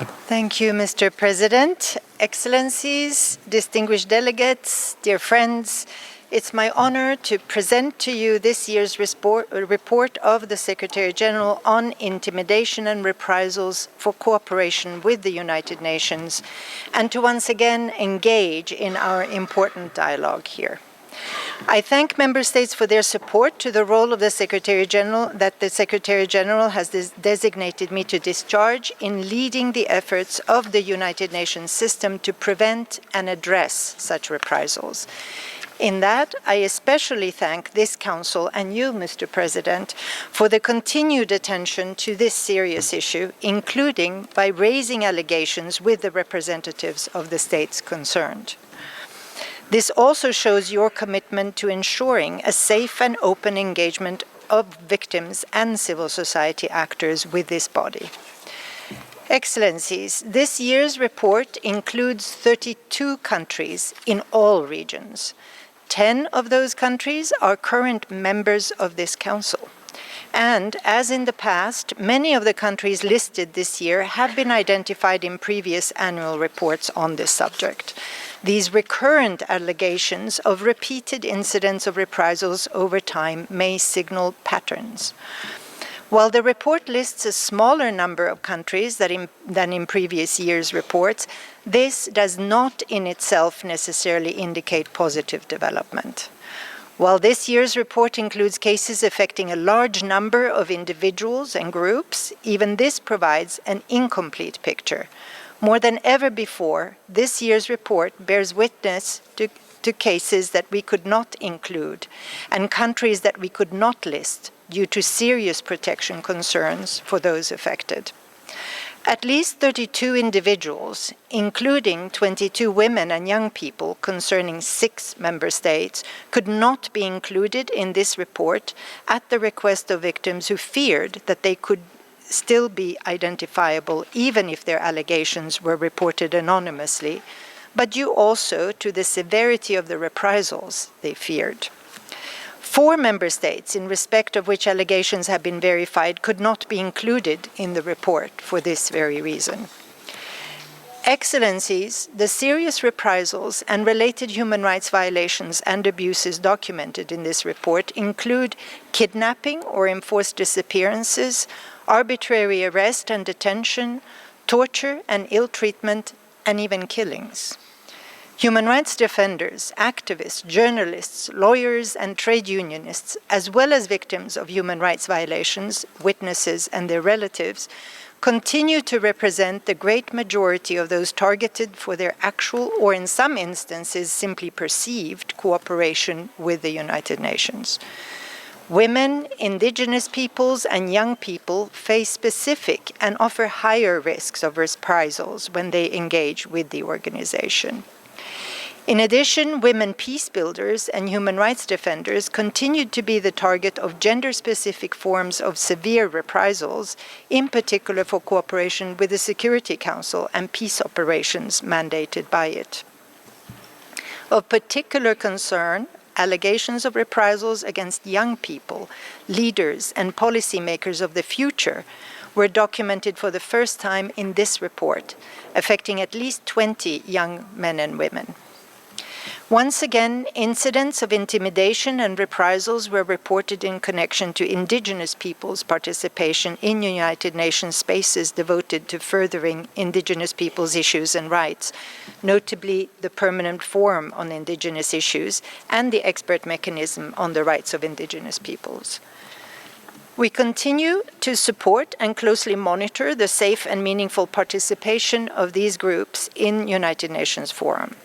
Thank you, Mr. President. Excellencies, distinguished delegates, dear friends, it's my honor to present to you this year's report of the Secretary-General on intimidation and reprisals for cooperation with the United Nations, and to once again engage in our important dialogue here. I thank Member States for their support to the role of the Secretary-General that the Secretary-General has designated me to discharge in leading the efforts of the United Nations system to prevent and address such reprisals. In that, I especially thank this Council and you, Mr. President, for the continued attention to this serious issue, including by raising allegations with the representatives of the states concerned. This also shows your commitment to ensuring a safe and open engagement of victims and civil society actors with this body. Excellencies, this year's report includes 32 countries in all regions. 10 of those countries are current members of this Council. And, as in the past, many of the countries listed this year have been identified in previous annual reports on this subject. These recurrent allegations of repeated incidents of reprisals over time may signal patterns. While the report lists a smaller number of countries than in previous years' reports, this does not in itself necessarily indicate positive development. While this year's report includes cases affecting a large number of individuals and groups, even this provides an incomplete picture. More than ever before, this year's report bears witness to cases that we could not include and countries that we could not list due to serious protection concerns for those affected. At least 32 individuals, including 22 women and young people concerning 6 member states, could not be included in this report at the request of victims who feared that they could still be identifiable even if their allegations were reported anonymously, but due also to the severity of the reprisals they feared. 4 member states, in respect of which allegations have been verified, could not be included in the report for this very reason. Excellencies, the serious reprisals and related human rights violations and abuses documented in this report include kidnapping or enforced disappearances, arbitrary arrest and detention, torture and ill treatment, and even killings. Human rights defenders, activists, journalists, lawyers, and trade unionists, as well as victims of human rights violations, witnesses, and their relatives, continue to represent the great majority of those targeted for their actual, or in some instances, simply perceived cooperation with the United Nations. Women, indigenous peoples, and young people face specific and often higher risks of reprisals when they engage with the organization. In addition, women peace builders and human rights defenders continued to be the target of gender-specific forms of severe reprisals, in particular for cooperation with the Security Council and peace operations mandated by it. Of particular concern, allegations of reprisals against young people, leaders, and policymakers of the future were documented for the first time in this report, affecting at least 20 young men and women. Once again, incidents of intimidation and reprisals were reported in connection to indigenous peoples' participation in United Nations spaces devoted to furthering indigenous peoples' issues and rights, notably the Permanent Forum on Indigenous Issues and the Expert Mechanism on the Rights of Indigenous Peoples. We continue to support and closely monitor the safe and meaningful participation of these groups in United Nations Forum.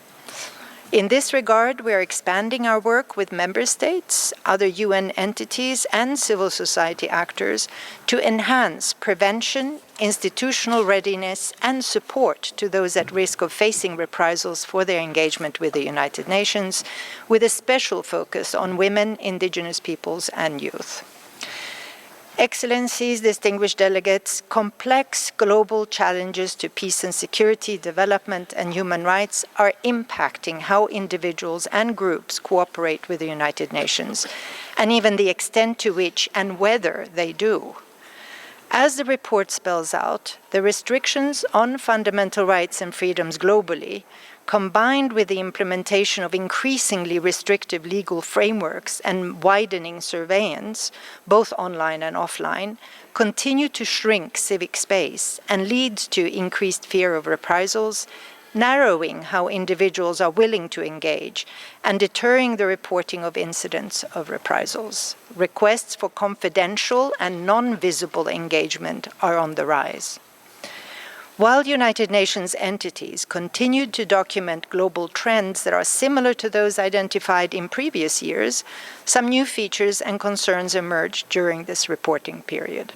In this regard, we are expanding our work with member states, other UN entities, and civil society actors to enhance prevention, institutional readiness, and support to those at risk of facing reprisals for their engagement with the United Nations, with a special focus on women, indigenous peoples, and youth. Excellencies, distinguished delegates, complex global challenges to peace and security, development, and human rights are impacting how individuals and groups cooperate with the United Nations, and even the extent to which and whether they do. As the report spells out, the restrictions on fundamental rights and freedoms globally, combined with the implementation of increasingly restrictive legal frameworks and widening surveillance, both online and offline, continue to shrink civic space and leads to increased fear of reprisals, narrowing how individuals are willing to engage, and deterring the reporting of incidents of reprisals. Requests for confidential and non-visible engagement are on the rise. While United Nations entities continued to document global trends that are similar to those identified in previous years, some new features and concerns emerged during this reporting period.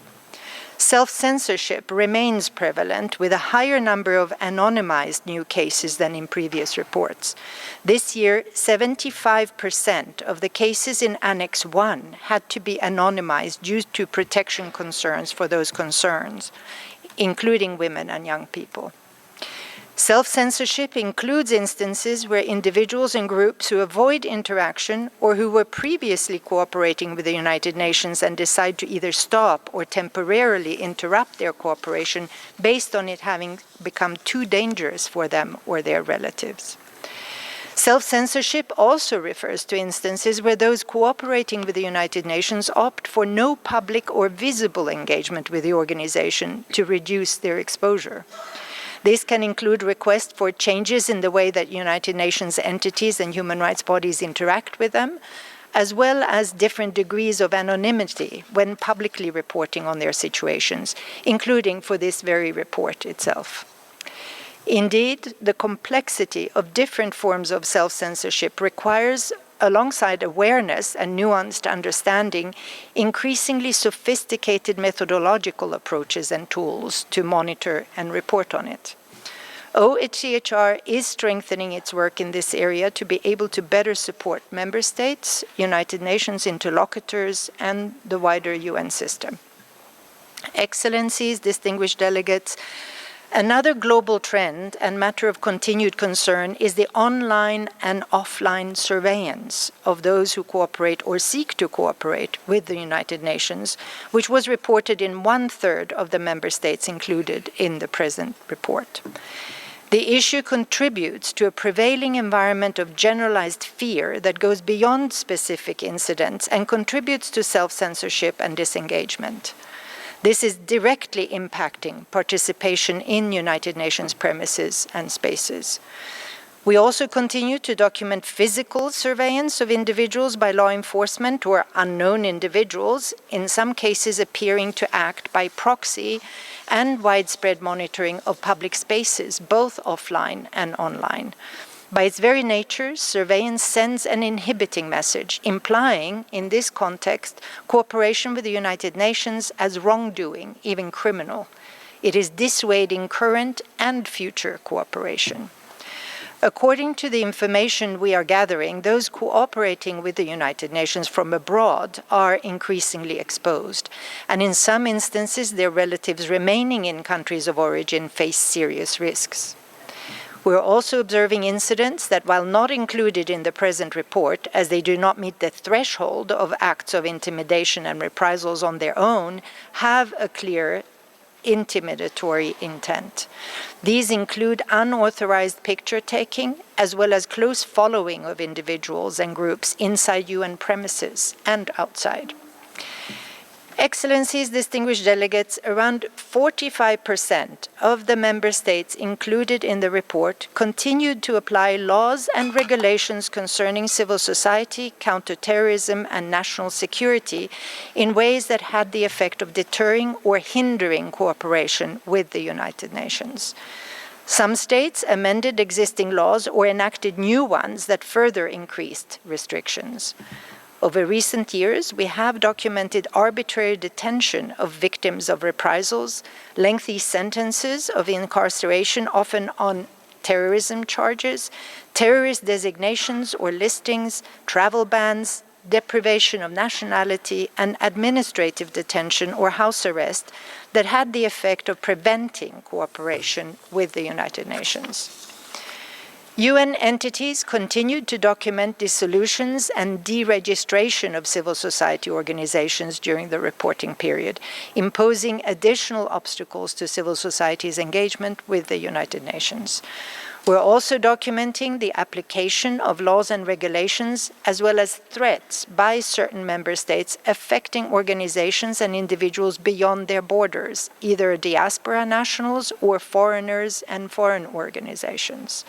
Self-censorship remains prevalent, with a higher number of anonymized new cases than in previous reports. This year, 75% of the cases in Annex 1 had to be anonymized due to protection concerns for those concerns, including women and young people. Self-censorship includes instances where individuals and groups who avoid interaction or who were previously cooperating with the United Nations and decide to either stop or temporarily interrupt their cooperation based on it having become too dangerous for them or their relatives. Self-censorship also refers to instances where those cooperating with the United Nations opt for no public or visible engagement with the organization to reduce their exposure. This can include requests for changes in the way that United Nations entities and human rights bodies interact with them, as well as different degrees of anonymity when publicly reporting on their situations, including for this very report itself. Indeed, the complexity of different forms of self-censorship requires, alongside awareness and nuanced understanding, increasingly sophisticated methodological approaches and tools to monitor and report on it. OHCHR is strengthening its work in this area to be able to better support member states, United Nations interlocutors, and the wider UN system. Excellencies, distinguished delegates, another global trend and matter of continued concern is the online and offline surveillance of those who cooperate or seek to cooperate with the United Nations, which was reported in 1/3 of the member states included in the present report. The issue contributes to a prevailing environment of generalized fear that goes beyond specific incidents and contributes to self-censorship and disengagement. This is directly impacting participation in United Nations premises and spaces. We also continue to document physical surveillance of individuals by law enforcement or unknown individuals, in some cases appearing to act by proxy, and widespread monitoring of public spaces, both offline and online. By its very nature, surveillance sends an inhibiting message, implying, in this context, cooperation with the United Nations as wrongdoing, even criminal. It is dissuading current and future cooperation. According to the information we are gathering, those cooperating with the United Nations from abroad are increasingly exposed, and in some instances, their relatives remaining in countries of origin face serious risks. We're also observing incidents that, while not included in the present report, as they do not meet the threshold of acts of intimidation and reprisals on their own, have a clear intimidatory intent. These include unauthorized picture taking, as well as close following of individuals and groups inside UN premises and outside. Excellencies, distinguished delegates, around 45% of the member states included in the report continued to apply laws and regulations concerning civil society, counterterrorism, and national security in ways that had the effect of deterring or hindering cooperation with the United Nations. Some states amended existing laws or enacted new ones that further increased restrictions. Over recent years, we have documented arbitrary detention of victims of reprisals, lengthy sentences of incarceration, often on terrorism charges, terrorist designations or listings, travel bans, deprivation of nationality, and administrative detention or house arrest that had the effect of preventing cooperation with the United Nations. UN entities continued to document dissolutions and deregistration of civil society organizations during the reporting period, imposing additional obstacles to civil society's engagement with the United Nations. We're also documenting the application of laws and regulations, as well as threats by certain member states affecting organizations and individuals beyond their borders, either diaspora nationals or foreigners and foreign organizations.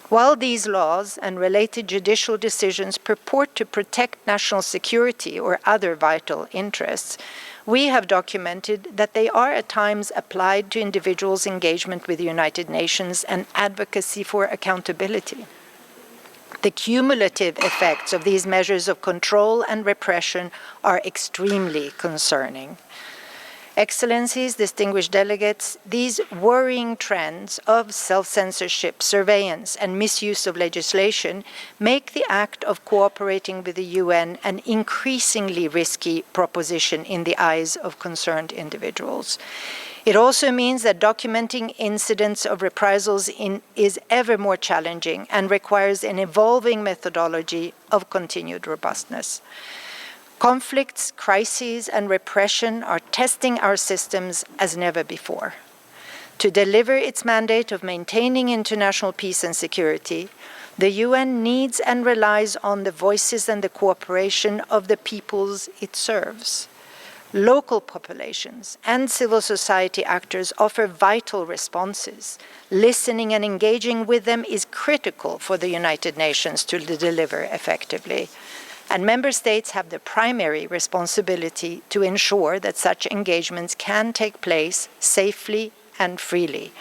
While these laws and related judicial decisions purport to protect national security or other vital interests, we have documented that they are at times applied to individuals' engagement with the United Nations and advocacy for accountability. The cumulative effects of these measures of control and repression are extremely concerning. Excellencies, distinguished delegates, these worrying trends of self-censorship, surveillance, and misuse of legislation make the act of cooperating with the UN an increasingly risky proposition in the eyes of concerned individuals. It also means that documenting incidents of reprisals is ever more challenging and requires an evolving methodology of continued robustness. Conflicts, crises, and repression are testing our systems as never before. To deliver its mandate of maintaining international peace and security, the UN needs and relies on the voices and the cooperation of the peoples it serves. Local populations and civil society actors offer vital responses. Listening and engaging with them is critical for the United Nations to deliver effectively. And member states have the primary responsibility to ensure that such engagements can take place safely and freely.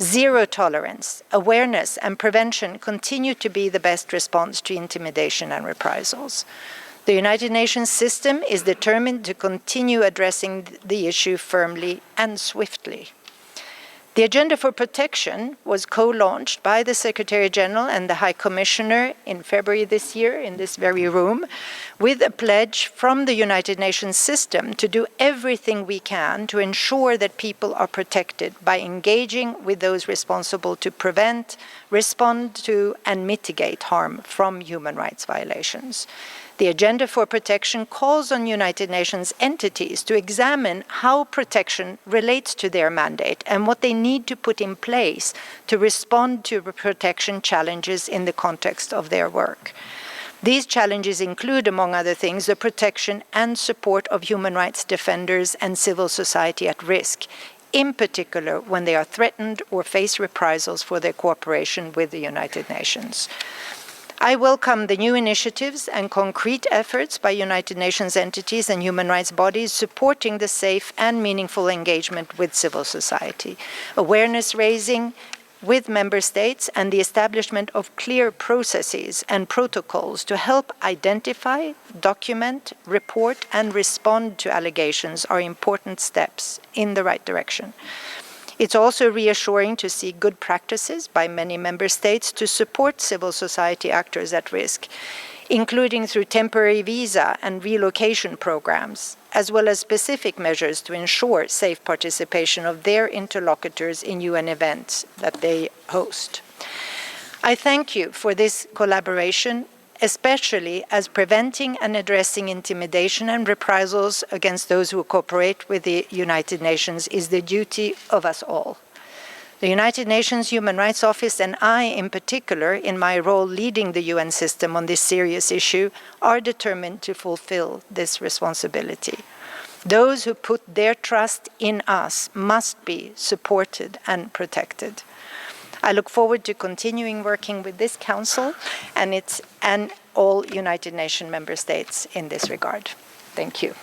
Zero tolerance, awareness, and prevention continue to be the best response to intimidation and reprisals. The United Nations system is determined to continue addressing the issue firmly and swiftly. The Agenda for Protection was co-launched by the Secretary General and the High Commissioner in February this year in this very room, with a pledge from the United Nations system to do everything we can to ensure that people are protected by engaging with those responsible to prevent, respond to, and mitigate harm from human rights violations. The Agenda for Protection calls on United Nations entities to examine how protection relates to their mandate and what they need to put in place to respond to protection challenges in the context of their work. These challenges include, among other things, the protection and support of human rights defenders and civil society at risk, in particular when they are threatened or face reprisals for their cooperation with the United Nations. I welcome the new initiatives and concrete efforts by United Nations entities and human rights bodies supporting the safe and meaningful engagement with civil society, awareness raising with member states, and the establishment of clear processes and protocols to help identify, document, report, and respond to allegations are important steps in the right direction. It's also reassuring to see good practices by many member states to support civil society actors at risk, including through temporary visa and relocation programs, as well as specific measures to ensure safe participation of their interlocutors in UN events that they host. I thank you for this collaboration, especially as preventing and addressing intimidation and reprisals against those who cooperate with the United Nations is the duty of us all. The United Nations Human Rights Office and I, in particular, in my role leading the UN system on this serious issue, are determined to fulfill this responsibility. Those who put their trust in us must be supported and protected. I look forward to continuing working with this Council and all United Nations member states in this regard. Thank you.